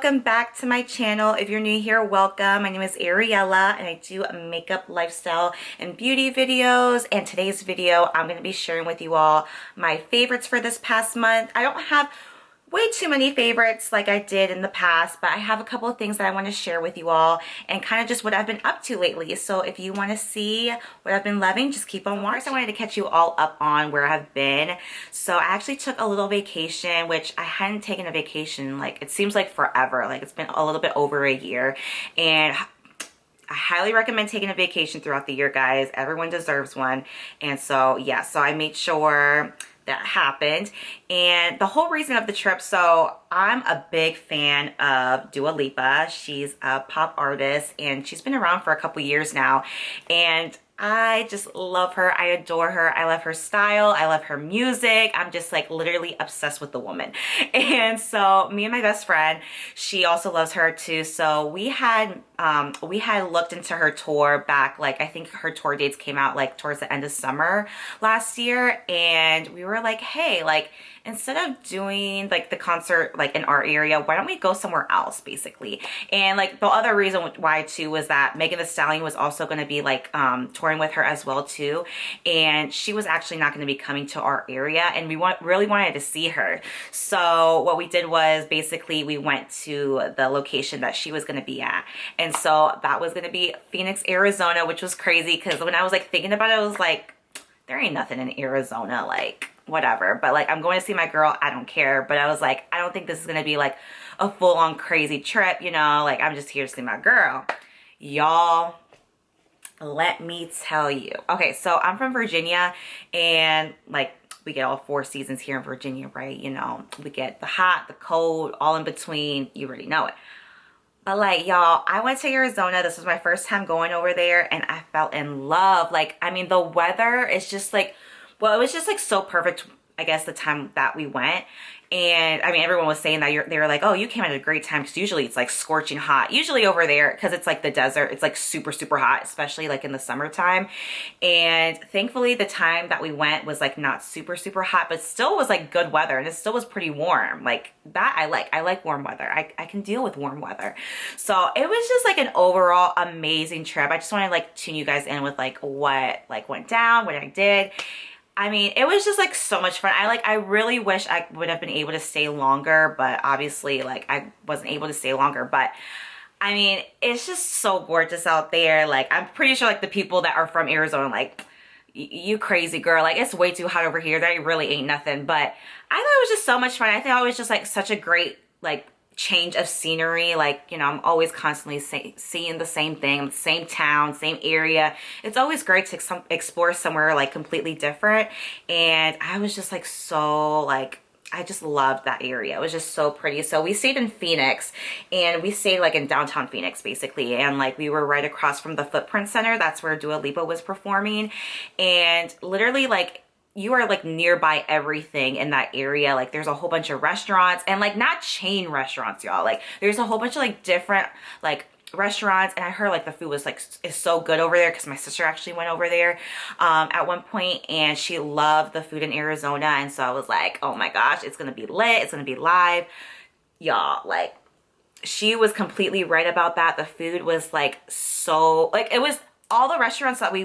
welcome back to my channel. If you're new here, welcome. My name is Ariella and I do makeup, lifestyle, and beauty videos. And today's video, I'm going to be sharing with you all my favorites for this past month. I don't have way too many favorites like I did in the past, but I have a couple of things that I want to share with you all and kind of just what I've been up to lately. So if you want to see what I've been loving, just keep on watching. First, I wanted to catch you all up on where I've been. So I actually took a little vacation, which I hadn't taken a vacation, like it seems like forever. Like it's been a little bit over a year, and I highly recommend taking a vacation throughout the year, guys. Everyone deserves one. And so yeah, so I made sure that happened. And the whole reason of the trip, so I'm a big fan of Dua Lipa. She's a pop artist and she's been around for a couple years now, and I just love her. I adore her. I love her style. I love her music. I'm just like literally obsessed with the woman. And so me and my best friend, she also loves her too. So we had looked into her tour back, like I think her tour dates came out like towards the end of summer last year, and we were like, hey, like instead of doing like the concert like in our area, why don't we go somewhere else basically? And like the other reason why too was that Megan Thee Stallion was also going to be like touring with her as well too, and she was actually not going to be coming to our area, and we really wanted to see her. So what we did was basically we went to the location that she was going to be at, and so that was going to be Phoenix, Arizona, which was crazy because when I was like thinking about it, I was like, there ain't nothing in Arizona, like whatever, but like I'm going to see my girl, I don't care. But I was like, I don't think this is gonna be like a full-on crazy trip, you know, like I'm just here to see my girl. Y'all, let me tell you. Okay, so I'm from Virginia, and like we get all 4 seasons here in Virginia, right? You know, we get the hot, the cold, all in between. You already know it. But like, y'all, I went to Arizona. This was my first time going over there, and I fell in love. Like, I mean, the weather is just like, well, it was just like so perfect, I guess, the time that we went. And I mean, everyone was saying that they were like, oh, you came at a great time, because usually it's like scorching hot. Usually over there, because it's like the desert, it's like super, super hot, especially like in the summertime. And thankfully the time that we went was like not super, super hot, but still was like good weather, and it still was pretty warm. Like that I like warm weather. I can deal with warm weather. So it was just like an overall amazing trip. I just want to like tune you guys in with like what like went down, what I did. I mean, it was just like so much fun. I really wish I would have been able to stay longer, but obviously like I wasn't able to stay longer. But I mean, it's just so gorgeous out there. Like I'm pretty sure like the people that are from Arizona, like, you crazy girl, like it's way too hot over here. That really ain't nothing. But I thought it was just so much fun. I think it was just like such a great like change of scenery. Like, you know, I'm always constantly seeing the same thing, same town, same area. It's always great to explore somewhere like completely different. And I was just like so like, I just loved that area. It was just so pretty. So we stayed in Phoenix, and we stayed like in downtown Phoenix basically, and like we were right across from the Footprint Center. That's where Dua Lipa was performing. And literally like you are like nearby everything in that area. Like there's a whole bunch of restaurants, and like not chain restaurants, y'all. Like there's a whole bunch of like different like restaurants, and I heard like the food was like is so good over there, because my sister actually went over there at one point, and she loved the food in Arizona. And so I was like, oh my gosh, it's gonna be lit, it's gonna be live, y'all. Like she was completely right about that. The food was like so like, it was all the restaurants that we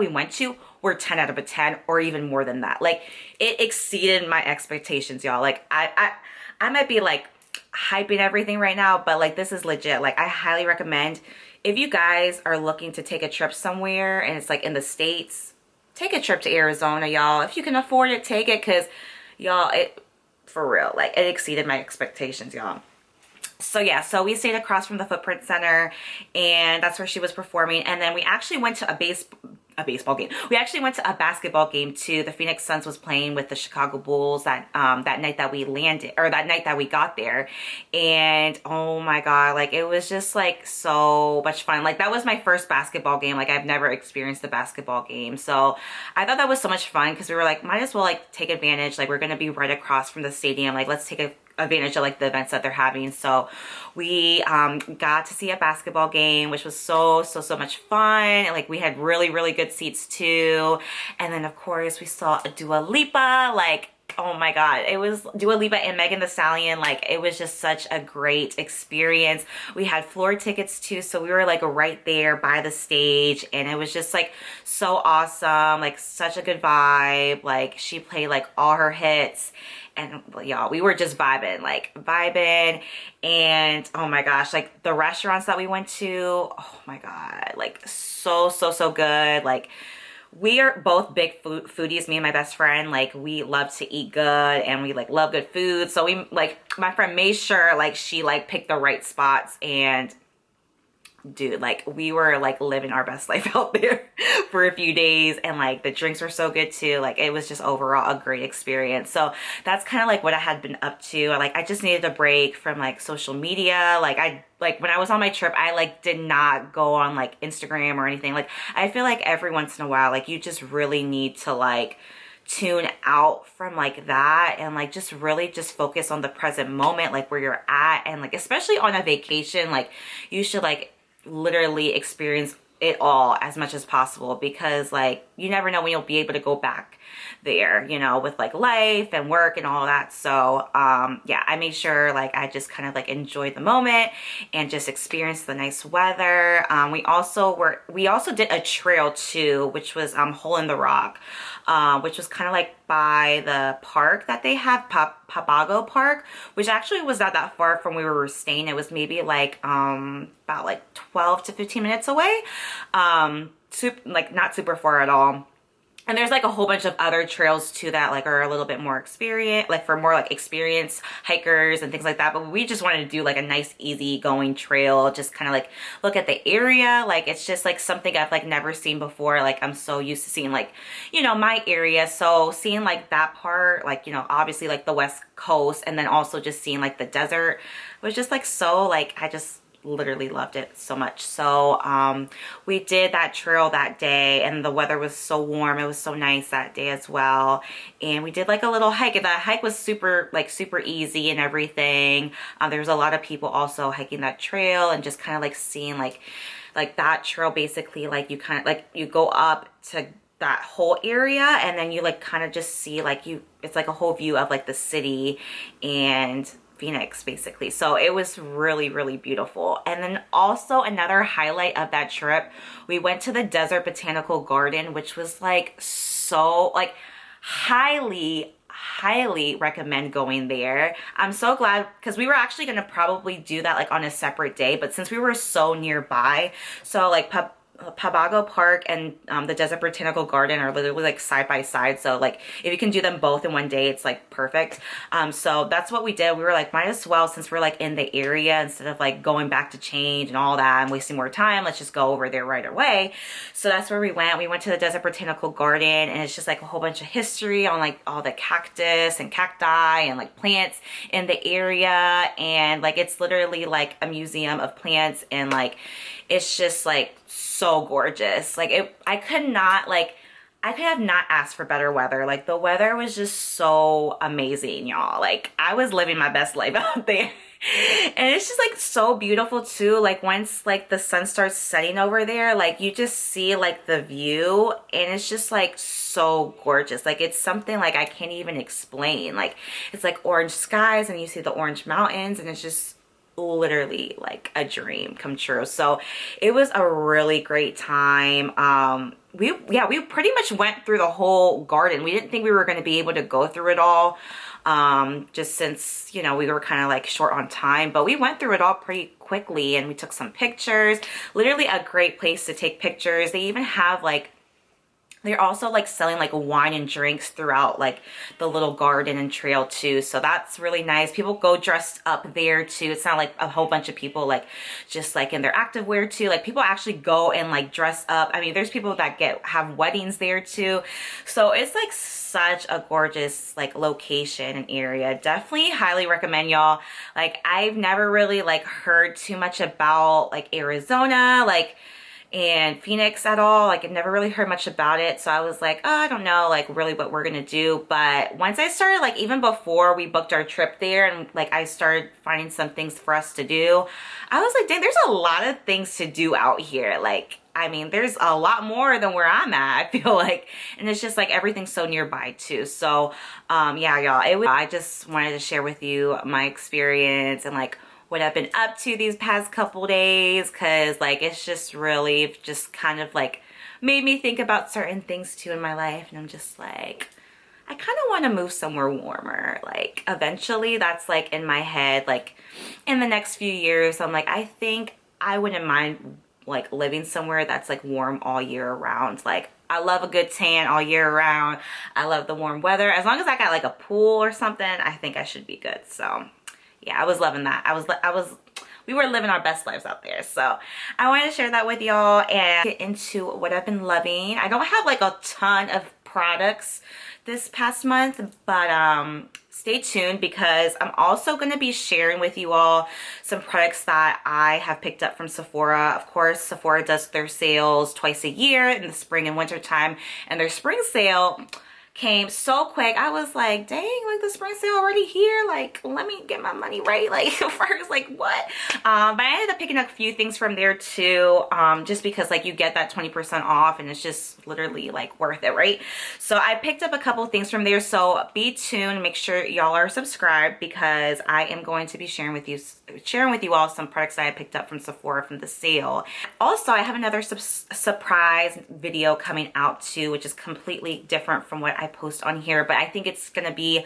went to were 10 out of 10 or even more than that. Like it exceeded my expectations, y'all. Like I might be like hyping everything right now, but like this is legit. Like I highly recommend, if you guys are looking to take a trip somewhere and it's like in the States, take a trip to Arizona, y'all. If you can afford it, take it, because y'all, it for real, like it exceeded my expectations, y'all. So yeah, so we stayed across from the Footprint Center, and that's where she was performing. And then we actually went to a baseball game. We actually went to a basketball game too. The Phoenix Suns was playing with the Chicago Bulls that night that we landed, or that night that we got there. And oh my god, like it was just like so much fun. Like that was my first basketball game. Like I've never experienced a basketball game, so I thought that was so much fun, because we were like, might as well like take advantage. Like we're gonna be right across from the stadium, like let's take advantage of like the events that they're having. So we got to see a basketball game, which was so much fun. And like we had really good seats too. And then of course we saw a Dua Lipa. Like oh my god, it was Dua Lipa and Megan Thee Stallion. Like, it was just such a great experience. We had floor tickets too, so we were like right there by the stage, and it was just like so awesome, like such a good vibe. Like, she played like all her hits, and y'all, we were just vibing. And oh my gosh, like the restaurants that we went to, oh my god, like so good. Like, we are both big foodies, me and my best friend. Like, we love to eat good, and we like love good food. So we like, my friend made sure like she like picked the right spots, and dude, like we were like living our best life out there for a few days, and like the drinks were so good too. Like, it was just overall a great experience. So that's kind of like what I had been up to. Like, I just needed a break from like social media. Like when I was on my trip, I like did not go on like Instagram or anything. Like, I feel like every once in a while, like you just really need to like tune out from like that, and like just really just focus on the present moment, like where you're at. And like, especially on a vacation, like you should like literally experience it all as much as possible, because like you never know when you'll be able to go back there, you know, with like life and work and all that. So yeah, I made sure like I just kind of like enjoyed the moment and just experienced the nice weather. We also did a trail too, which was Hole in the Rock, which was kind of like by the park that they have, Papago Park, which actually was not that far from where we were staying. It was maybe like about like 12 to 15 minutes away. Like not super far at all. And there's like a whole bunch of other trails too that like are a little bit more experienced, like for more like experienced hikers and things like that. But we just wanted to do like a nice easy going trail, just kind of like look at the area. Like, it's just like something I've like never seen before. Like, I'm so used to seeing like, you know, my area. So seeing like that part, like, you know, obviously like the West Coast, and then also just seeing like the desert was just like so like, I just literally loved it so much. So we did that trail that day, and the weather was so warm. It was so nice that day as well. And we did like a little hike, and that hike was super easy and everything. There was a lot of people also hiking that trail, and just kind of like seeing like that trail, basically like you kind of like you go up to that whole area, and then you like kind of just see like it's like a whole view of like the city and Phoenix, basically. So it was really beautiful. And then also another highlight of that trip, we went to the Desert Botanical Garden, which was like so like highly recommend going there. I'm so glad, because we were actually going to probably do that like on a separate day, but since we were so nearby, so like Papago Park and the Desert Botanical Garden are literally like side by side. So like if you can do them both in one day, it's like perfect. So that's what we did. We were like, might as well, since we're like in the area, instead of like going back to change and all that and wasting more time, let's just go over there right away. So that's where we went. We went to the Desert Botanical Garden, and it's just like a whole bunch of history on like all the cactus and cacti and like plants in the area. And like it's literally like a museum of plants, and like it's just like so gorgeous. Like I could have not asked for better weather. Like the weather was just so amazing, y'all. Like I was living my best life out there. And it's just like so beautiful too. Like once like the sun starts setting over there, like you just see like the view, and it's just like so gorgeous. Like it's something like I can't even explain. Like it's like orange skies, and you see the orange mountains, and it's just literally like a dream come true. So it was a really great time. We pretty much went through the whole garden. We didn't think we were going to be able to go through it all, just since, you know, we were kind of like short on time, but we went through it all pretty quickly, and we took some pictures. Literally a great place to take pictures. They even have like, they're also like selling like wine and drinks throughout like the little garden and trail too. So that's really nice. People go dressed up there too. It's not like a whole bunch of people like just like in their activewear too. Like people actually go and like dress up. I mean, there's people that have weddings there too. So it's like such a gorgeous like location and area. Definitely highly recommend, y'all. Like I've never really like heard too much about like Arizona, like and Phoenix at all. Like I've never really heard much about it, so I was like, oh, I don't know like really what we're gonna do. But once I started, like even before we booked our trip there, and like I started finding some things for us to do, I was like, dang, there's a lot of things to do out here. Like I mean, there's a lot more than where I'm at, I feel like. And it's just like everything's so nearby too. So yeah, y'all, I just wanted to share with you my experience and like what I've been up to these past couple days, because like it's just really just kind of like made me think about certain things too in my life. And I'm just like, I kind of want to move somewhere warmer. Like eventually, that's like in my head, like in the next few years, I'm like, I think I wouldn't mind like living somewhere that's like warm all year around. Like I love a good tan all year around. I love the warm weather. As long as I got like a pool or something, I think I should be good. So yeah, I was loving that. We were living our best lives out there. So I wanted to share that with y'all and get into what I've been loving. I don't have like a ton of products this past month, but stay tuned because I'm also going to be sharing with you all some products that I have picked up from Sephora. Of course, Sephora does their sales twice a year in the spring and winter time, and their spring sale came so quick. I was like, dang, like the spring sale already here, like let me get my money right, like first, like what? But I ended up picking up a few things from there too, just because like you get that 20% off and it's just literally like worth it, right? So I picked up a couple things from there, so be tuned. Make sure y'all are subscribed because I am going to be sharing with you all some products that I picked up from Sephora from the sale. Also, I have another surprise video coming out too, which is completely different from what I post on here, but I think it's gonna be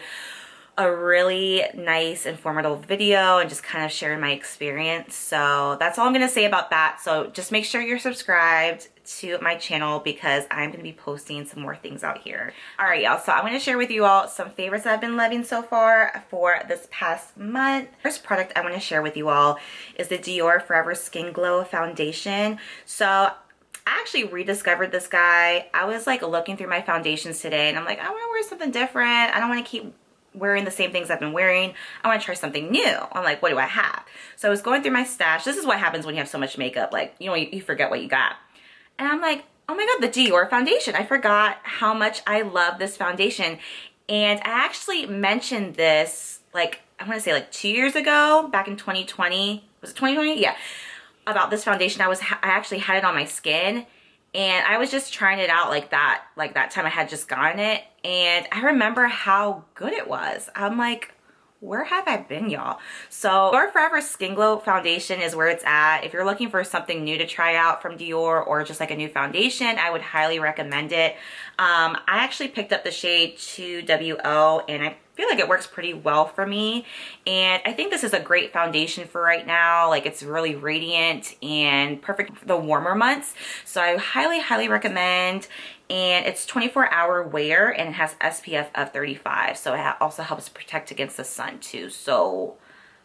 a really nice informative video and just kind of sharing my experience. So that's all I'm gonna say about that. So just make sure you're subscribed to my channel because I'm gonna be posting some more things out here. All right, y'all, so I'm gonna share with you all some favorites that I've been loving so far for this past month. First product I want to share with you all is the Dior Forever Skin Glow Foundation. So I actually rediscovered this guy. I was like looking through my foundations today and I'm like, I want to wear something different. I don't want to keep wearing the same things I've been wearing. I want to try something new. I'm like, what do I have? So I was going through my stash. This is what happens when you have so much makeup. Like, you know, you forget what you got. And I'm like, oh my God, the Dior foundation. I forgot how much I love this foundation. And I actually mentioned this, like, I want to say like 2 years ago, back in 2020. Was it 2020? Yeah. About this foundation. I actually had it on my skin and I was just trying it out like that time I had just gotten it, and I remember how good it was. I'm like, where have I been, y'all? So Dior Forever Skin Glow Foundation is where it's at. If you're looking for something new to try out from Dior or just like a new foundation, I would highly recommend it. I actually picked up the shade 2WO and I feel like it works pretty well for me, and I think this is a great foundation for right now. Like it's really radiant and perfect for the warmer months, so I highly recommend. And it's 24-hour wear and it has SPF of 35, so it also helps protect against the sun too. So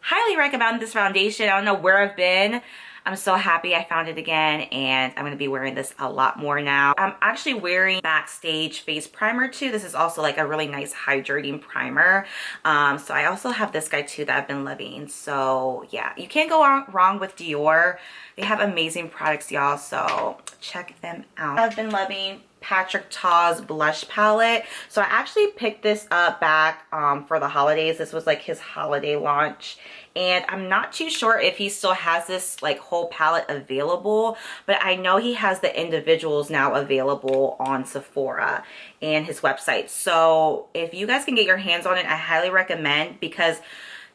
highly recommend this foundation. I don't know where I've been. I'm so happy I found it again, and I'm going to be wearing this a lot more now. I'm actually wearing Backstage face primer too. This is also like a really nice hydrating primer. So I also have this guy too that I've been loving. So yeah, you can't go wrong with Dior. They have amazing products, y'all, so check them out. I've been loving Patrick Ta's blush palette. So I actually picked this up back for the holidays. This was like his holiday launch, and I'm not too sure if he still has this like whole palette available, but I know he has the individuals now available on Sephora and his website. So if you guys can get your hands on it, I highly recommend, because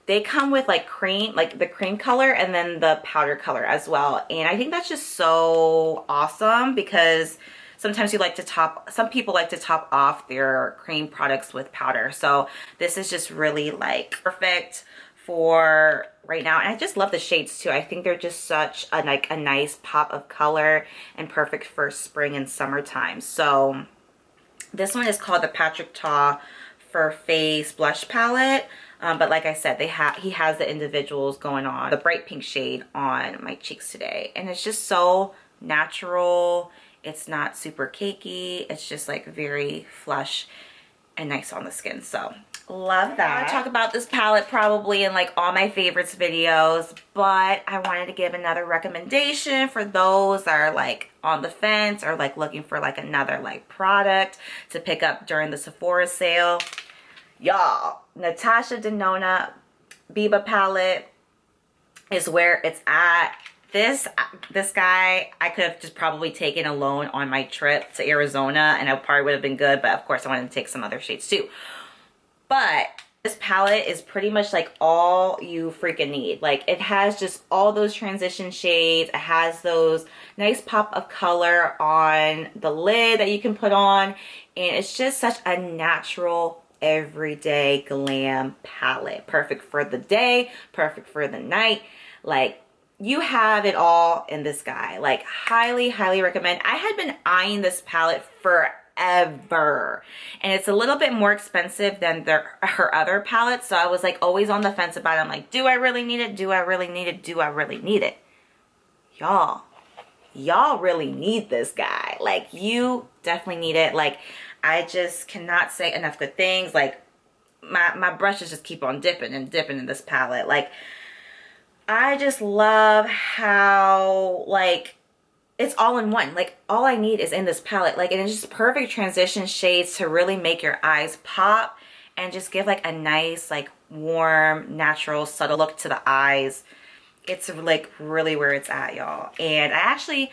they come with like cream, like the cream color and then the powder color as well. And I think that's just so awesome, because sometimes some people like to top off their cream products with powder. So this is just really like perfect for right now. And I just love the shades too. I think they're just such a nice pop of color and perfect for spring and summertime. So this one is called the Patrick Ta for Face Blush Palette. But like I said, he has the individuals going on, the bright pink shade on my cheeks today. And it's just so natural. It's not super cakey. It's just like very flush and nice on the skin. So love that. I talk about this palette probably in like all my favorites videos, but I wanted to give another recommendation for those that are like on the fence or like looking for like another like product to pick up during the Sephora sale. Y'all, Natasha Denona Biba palette is where it's at. This guy, I could have just probably taken alone on my trip to Arizona, and I probably would have been good, but of course I wanted to take some other shades too. But this palette is pretty much like all you freaking need. Like, it has just all those transition shades. It has those nice pop of color on the lid that you can put on, and it's just such a natural everyday glam palette. Perfect for the day, perfect for the night. Like, you have it all in this guy. Like, highly recommend. I had been eyeing this palette forever, and it's a little bit more expensive than her other palettes, so I was like always on the fence about it. I'm like, do I really need it? Do I really need it? Do I really need it? Y'all really need this guy. Like, you definitely need it. Like, I just cannot say enough good things. Like, my brushes just keep on dipping and dipping in this palette. Like, I just love how, like, it's all in one. Like, all I need is in this palette. Like, and it's just perfect transition shades to really make your eyes pop and just give like a nice, like, warm, natural, subtle look to the eyes. It's like really where it's at, y'all. And I actually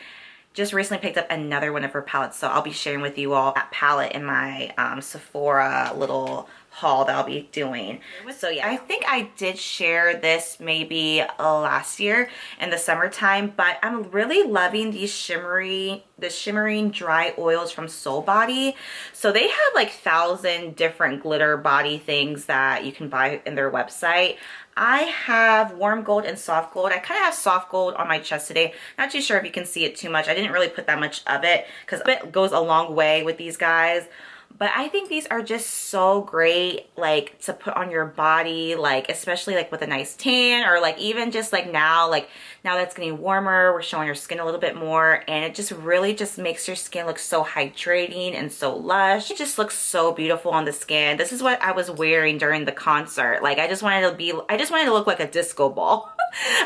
just recently picked up another one of her palettes, so I'll be sharing with you all that palette in my Sephora little haul that I'll be doing. So yeah, I think I did share this maybe last year in the summertime, but I'm really loving the shimmering dry oils from Soul Body. So they have like 1,000 different glitter body things that you can buy in their website. I have warm gold and soft gold. I kind of have soft gold on my chest today. Not too sure if you can see it too much. I didn't really put that much of it because it goes a long way with these guys. But I think these are just so great, like, to put on your body, like, especially like with a nice tan, or like even just like now that it's getting warmer, we're showing your skin a little bit more, and it just really just makes your skin look so hydrating and so lush. It just looks so beautiful on the skin. This is what I was wearing during the concert. Like, I just wanted to look like a disco ball.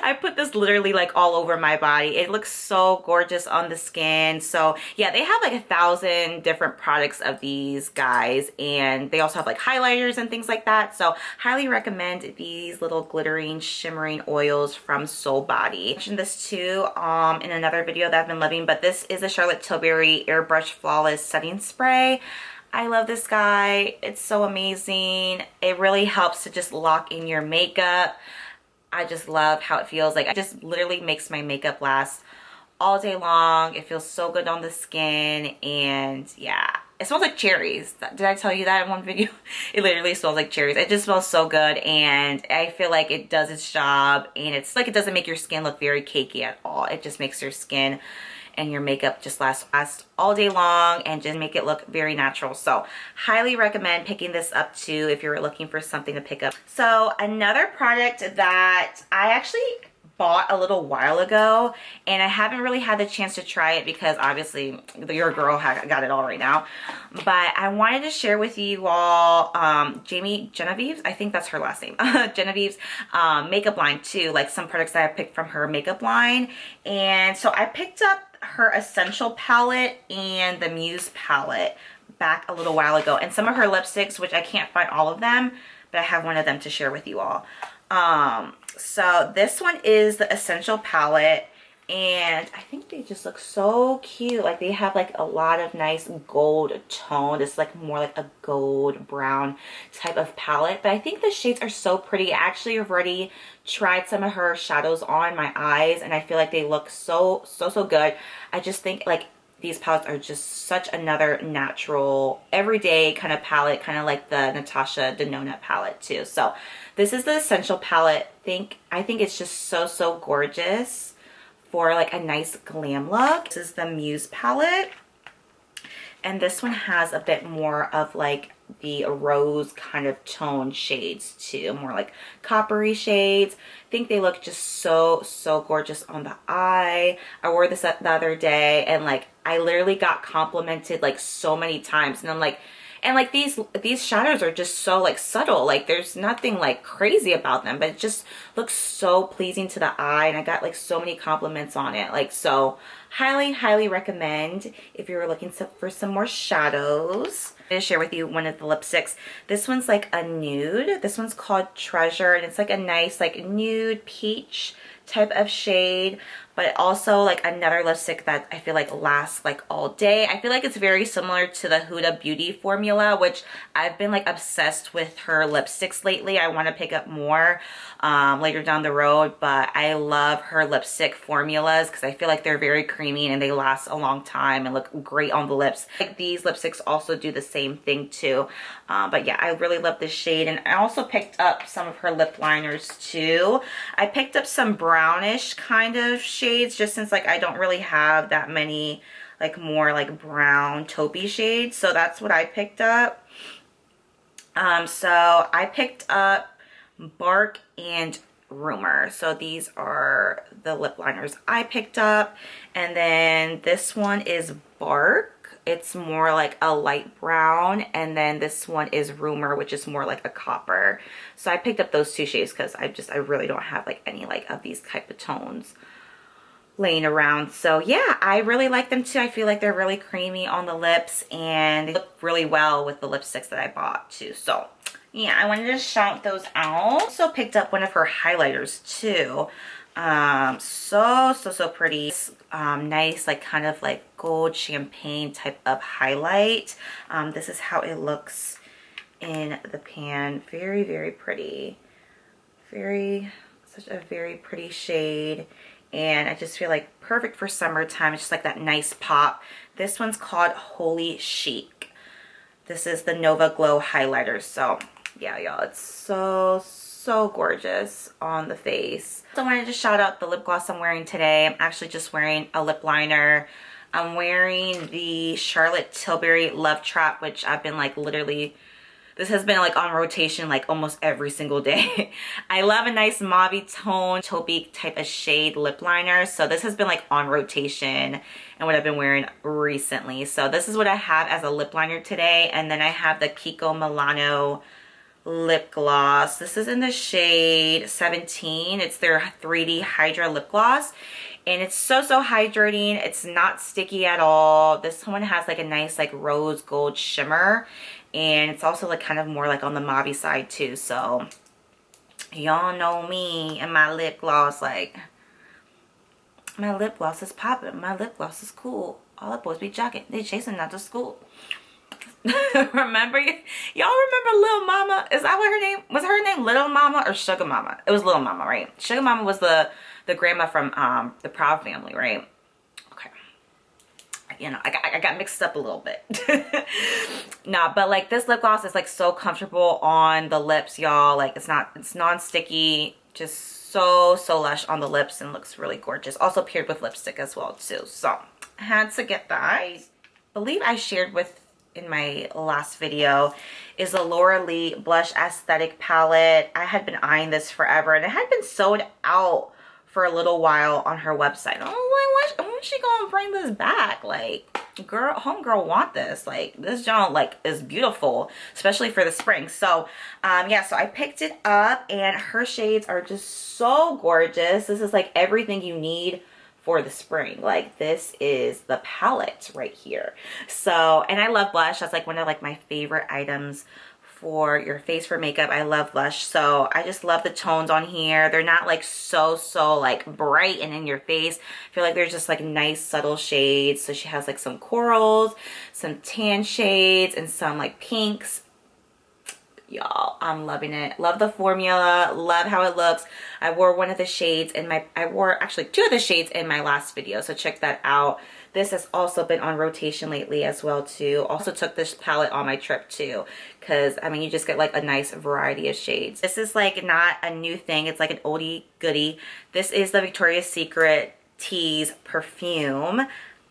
I put this literally like all over my body. It looks so gorgeous on the skin. So yeah, they have like 1,000 different products of these guys, and they also have like highlighters and things like that. So highly recommend these little glittering shimmering oils from Soul Body. I mentioned this too in another video that I've been loving, but this is a Charlotte Tilbury Airbrush Flawless Setting Spray. I love this guy. It's so amazing. It really helps to just lock in your makeup. I just love how it feels. Like, it just literally makes my makeup last all day long. It feels so good on the skin, and yeah, it smells like cherries. Did I tell you that in one video? It literally smells like cherries. It just smells so good, and I feel like it does its job, and it's like, it doesn't make your skin look very cakey at all. It just makes your skin and your makeup just last all day long and just make it look very natural. So highly recommend picking this up too if you're looking for something to pick up. So another product that I actually bought a little while ago, and I haven't really had the chance to try it because obviously your girl got it all right now, but I wanted to share with you all Genevieve's, I think that's her last name, Genevieve's makeup line too, like some products that I picked from her makeup line. And so I picked up her Essential palette and the Muse palette back a little while ago, and some of her lipsticks, which I can't find all of them, but I have one of them to share with you all. So this one is the Essential palette, and I think they just look so cute. Like, they have like a lot of nice gold tone. It's like more like a gold brown type of palette, but I think the shades are so pretty. I actually have already tried some of her shadows on my eyes, and I feel like they look so good. I just think like these palettes are just such another natural everyday kind of palette, kind of like the Natasha Denona palette too. So this is the Essential palette. I think it's just so gorgeous for like a nice glam look. This is the Muse palette, and this one has a bit more of like the rose kind of tone shades too, more like coppery shades. I think they look just so gorgeous on the eye. I wore this the other day, and like I literally got complimented like so many times, and I'm like, and like these shadows are just so like subtle, like there's nothing like crazy about them, but it just looks so pleasing to the eye, and I got like so many compliments on it. Like, so highly recommend if you're looking for some more shadows. I'm going to share with you one of the lipsticks. This one's like a nude. This one's called Treasure, and it's like a nice like nude peach type of shade. but also like another lipstick that I feel like lasts like all day. I feel like it's very similar to the Huda Beauty formula, which I've been like obsessed with her lipsticks lately. I want to pick up more later down the road, but I love her lipstick formulas because I feel like they're very creamy and they last a long time and look great on the lips. Like these lipsticks also do the same thing too. But yeah, I really love this shade. And I also picked up some of her lip liners too. I picked up some brownish kind of shades just since like I don't really have that many like more like brown taupey shades. So that's what I picked up. So I picked up Bark and Rumor. So these are the lip liners I picked up. And then this one is Bark. It's more like a light brown. And then this one is Rumor, which is more like a copper. So I picked up those two shades because I really don't have like any like of these type of tones laying around. So yeah, I really like them too. I feel like they're really creamy on the lips and they look really well with the lipsticks that I bought too. So yeah, I wanted to shout those out. Also picked up one of her highlighters too. So pretty. Nice, like kind of like gold champagne type of highlight. This is how it looks in the pan. Very, very pretty. Such a very pretty shade. And I just feel like perfect for summertime. It's just like that nice pop. This one's called Holy Chic. This is the Nova Glow highlighter. So yeah, y'all, it's so gorgeous on the face. So I wanted to shout out the lip gloss I'm wearing today. I'm actually just wearing a lip liner. I'm wearing the Charlotte Tilbury Love Trap, which I've been like literally, this has been like on rotation like almost every single day. I love a nice mauve tone, taupey type of shade lip liner. So this has been like on rotation and what I've been wearing recently. So this is what I have as a lip liner today. And then I have the Kiko Milano lip gloss. This is in the shade 17. It's their 3D Hydra lip gloss. And it's so hydrating. It's not sticky at all. This one has like a nice like rose gold shimmer. And it's also like kind of more like on the mauve side too. So y'all know me and my lip gloss. Like my lip gloss is popping. My lip gloss is cool. All the boys be jocking. They chasing not to school. Remember, y'all remember Little Mama? Is that what her name was? Her name Little Mama or Sugar Mama? It was Little Mama, right? Sugar Mama was the grandma from the Proud Family, right? Okay, you know, I got mixed up a little bit. Nah, but like this lip gloss is like so comfortable on the lips, y'all. Like it's non-sticky, just so lush on the lips and looks really gorgeous. Also paired with lipstick as well too. So I had to get that. I believe I shared with in my last video is a Laura Lee Blush Aesthetic palette. I had been eyeing this forever and it had been sold out for a little while on her website. I was like, when's she gonna bring this back? Like, girl, homegirl want this. Like, this joint like is beautiful, especially for the spring. So yeah, so I picked it up and her shades are just so gorgeous. This is like everything you need for the spring. Like this is the palette right here. So, and I love blush. That's like one of like my favorite items for your face for makeup. I love blush. So I just love the tones on here. They're not like so like bright and in your face. I feel like there's just like nice subtle shades. So she has like some corals, some tan shades, and some like pinks. Y'all, I'm loving it. Love the formula, love how it looks. I wore one of the shades in my, I wore actually two of the shades in my last video, so check that out. This has also been on rotation lately as well too. Also took this palette on my trip too, because I mean you just get like a nice variety of shades. This is like not a new thing, it's like an oldie goodie. This is the Victoria's Secret Tease perfume.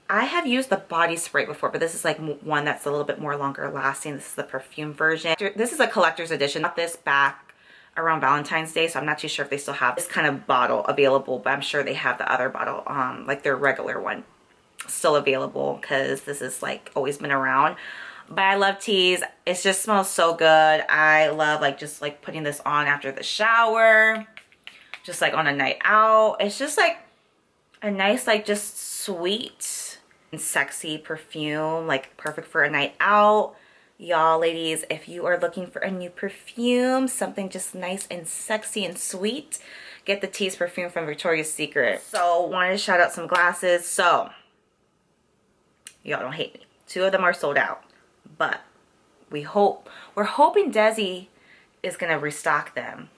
I have used the body spray before, but this is like one that's a little bit more longer lasting. This is the perfume version. This is a collector's edition. Got this back around Valentine's Day, so I'm not too sure if they still have this kind of bottle available, but I'm sure they have the other bottle, like their regular one, still available because this has like always been around. But I love Tease. It just smells so good. I love like just like putting this on after the shower, just like on a night out. It's just like a nice like just sweet and sexy perfume, like perfect for a night out. Y'all ladies, if you are looking for a new perfume, something just nice and sexy and sweet, get the Tease perfume from Victoria's Secret. So wanted to shout out some glasses. So y'all don't hate me. 2 of them are sold out, but we're hoping DEZI is gonna restock them.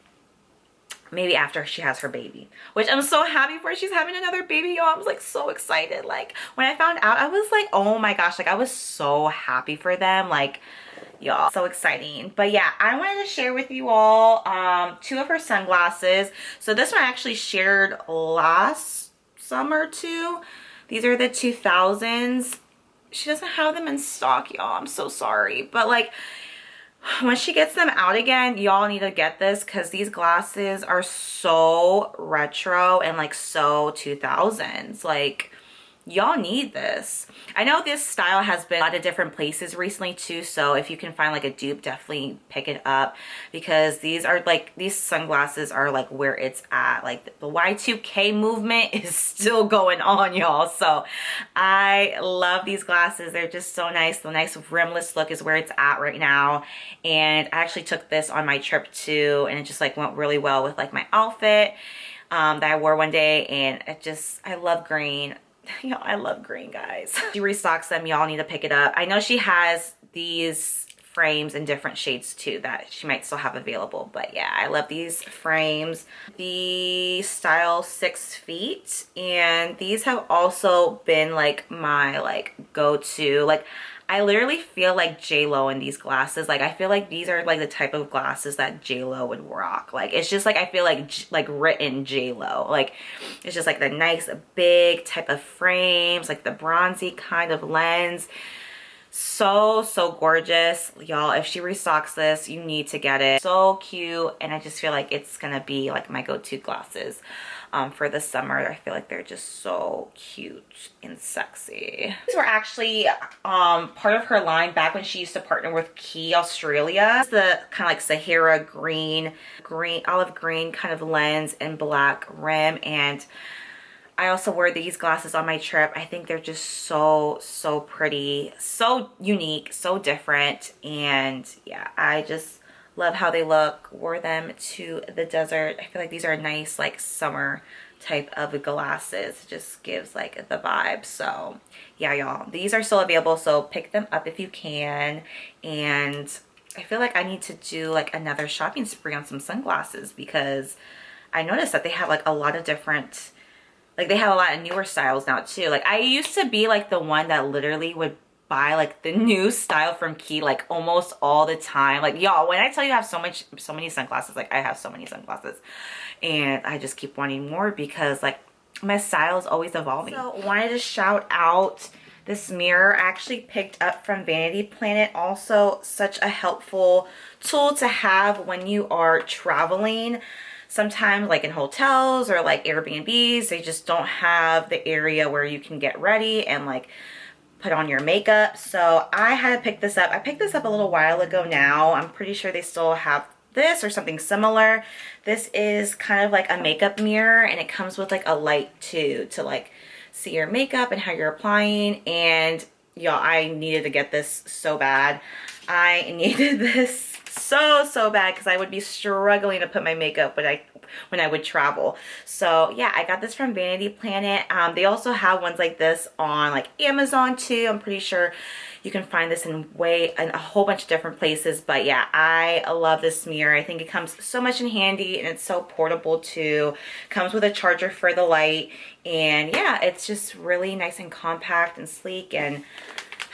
Maybe after she has her baby, which I'm so happy for. She's having another baby, y'all. I was like so excited. Like when I found out, I was like, oh my gosh, like I was so happy for them. Like y'all, so exciting. But yeah, I wanted to share with you all 2 of her sunglasses. So this one I actually shared last summer too. These are the 2000s. She doesn't have them in stock, y'all. I'm so sorry, but like when she gets them out again, y'all need to get this because these glasses are so retro and like so 2000s. Like y'all need this. I know this style has been a lot of different places recently too, so if you can find like a dupe, definitely pick it up because these sunglasses are like where it's at. Like the Y2K movement is still going on, y'all. So I love these glasses. They're just so nice. The nice rimless look is where it's at right now, and I actually took this on my trip too, and it just like went really well with like my outfit that I wore one day, and I love green. Y'all, I love green, guys. She restocks them. Y'all need to pick it up. I know she has these frames in different shades too that she might still have available, but yeah, I love these frames. The style 6 feet, and these have also been like my like go-to. Like I literally feel like J-Lo in these glasses. Like I feel like these are like the type of glasses that J-Lo would rock. Like it's just like I feel like written J-Lo. Like it's just like the nice big type of frames, like the bronzy kind of lens. So gorgeous, y'all. If she restocks this, you need to get it. So cute, and I just feel like it's gonna be like my go-to glasses for the summer. I feel like they're just so cute and sexy. These were actually part of her line back when she used to partner with Key Australia. It's the kind of like Sahara green, olive green kind of lens and black rim, and I also wore these glasses on my trip. I think they're just so pretty, so unique, so different, and yeah, I just love how they look. Wore them to the desert. I feel like these are nice like summer type of glasses. It just gives like the vibe. So yeah, y'all, these are still available, so pick them up if you can. And I feel like I need to do like another shopping spree on some sunglasses because I noticed that they have like a lot of different, like they have a lot of newer styles now too. Like I used to be like the one that literally would buy like the new style from Key like almost all the time. Like y'all, when I tell you I have so many sunglasses, like I have so many sunglasses, and I just keep wanting more because like my style is always evolving. So wanted to shout out this mirror I actually picked up from Vanity Planet. Also such a helpful tool to have when you are traveling. Sometimes like in hotels or like Airbnbs, they just don't have the area where you can get ready and like put on your makeup. So I had to pick this up. I picked this up a little while ago now. I'm pretty sure they still have this or something similar. This is kind of like a makeup mirror, and it comes with like a light too to like see your makeup and how you're applying. And y'all, I needed to get this so bad. I needed this so bad because I would be struggling to put my makeup when I would travel. So yeah, I got this from Vanity Planet. They also have ones like this on like Amazon too. I'm pretty sure you can find this in a whole bunch of different places. But yeah, I love this mirror. I think it comes so much in handy, and it's so portable too. Comes with a charger for the light, and yeah, it's just really nice and compact and sleek, and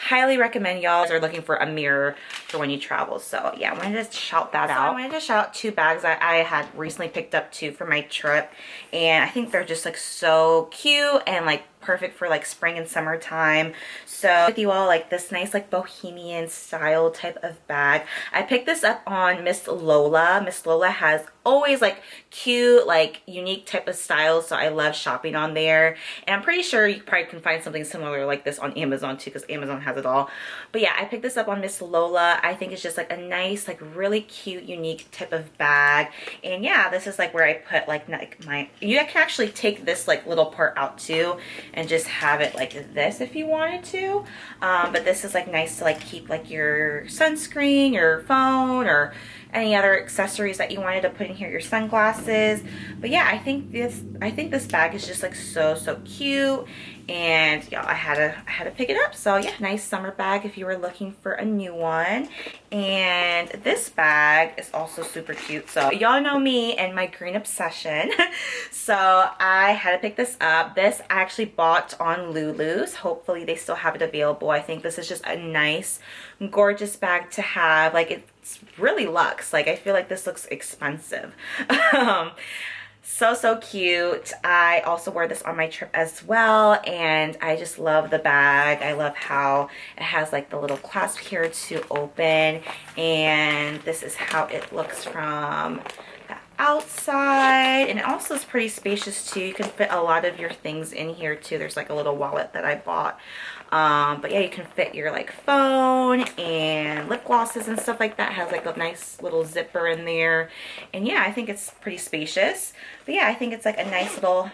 highly recommend y'all are looking for a mirror for when you travel. So yeah, I wanted to shout that out. I wanted to shout out 2 bags I had recently picked up too for my trip, and I think they're just like so cute and like perfect for like spring and summertime. So with you all, like this nice like bohemian style type of bag. I picked this up on Miss Lola. Miss Lola has always like cute, like unique type of styles, so I love shopping on there. And I'm pretty sure you probably can find something similar like this on Amazon too, because Amazon has it all. But yeah, I picked this up on Miss Lola. I think it's just like a nice, like really cute, unique type of bag. And yeah, this is like where I put like my, you can actually take this like little part out too and just have it like this if you wanted to. But this is like nice to like keep like your sunscreen, your phone, or any other accessories that you wanted to put in here, your sunglasses. But yeah, I think this bag is just like so cute, and yeah, I had to pick it up. So yeah, nice summer bag if you were looking for a new one. And this bag is also super cute. So y'all know me and my green obsession. So I had to pick this up. This I actually bought on Lulu's. Hopefully they still have it available. I think this is just a nice, gorgeous bag to have. Like, it's really luxe. Like, I feel like this looks expensive. So cute. I also wore this on my trip as well, and I just love the bag. I love how it has like the little clasp here to open, and this is how it looks from the outside. And it also is pretty spacious too. You can fit a lot of your things in here too. There's like a little wallet that I bought. But yeah, you can fit your like phone and lip glosses and stuff like that. It has like a nice little zipper in there. And yeah, I think it's pretty spacious. But yeah, I think it's like a nice little,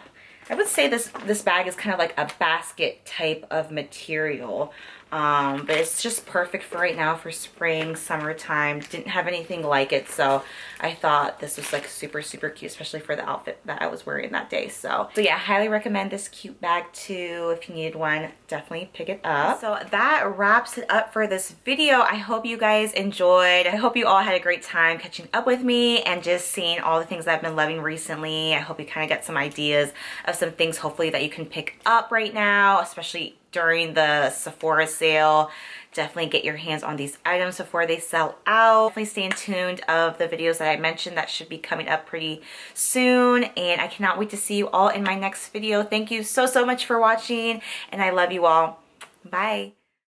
I would say this bag is kind of like a basket type of material. But it's just perfect for right now for spring, summertime. Didn't have anything like it, so I thought this was like super cute, especially for the outfit that I was wearing that day. So yeah, I highly recommend this cute bag too. If you needed one, definitely pick it up. So that wraps it up for this video. I hope you guys enjoyed. I hope you all had a great time catching up with me and just seeing all the things that I've been loving recently. I hope you kind of get some ideas of some things hopefully that you can pick up right now, especially during the Sephora sale. Definitely get your hands on these items before they sell out. Definitely stay tuned of the videos that I mentioned that should be coming up pretty soon, and I cannot wait to see you all in my next video. Thank you so much for watching, and I love you all. Bye.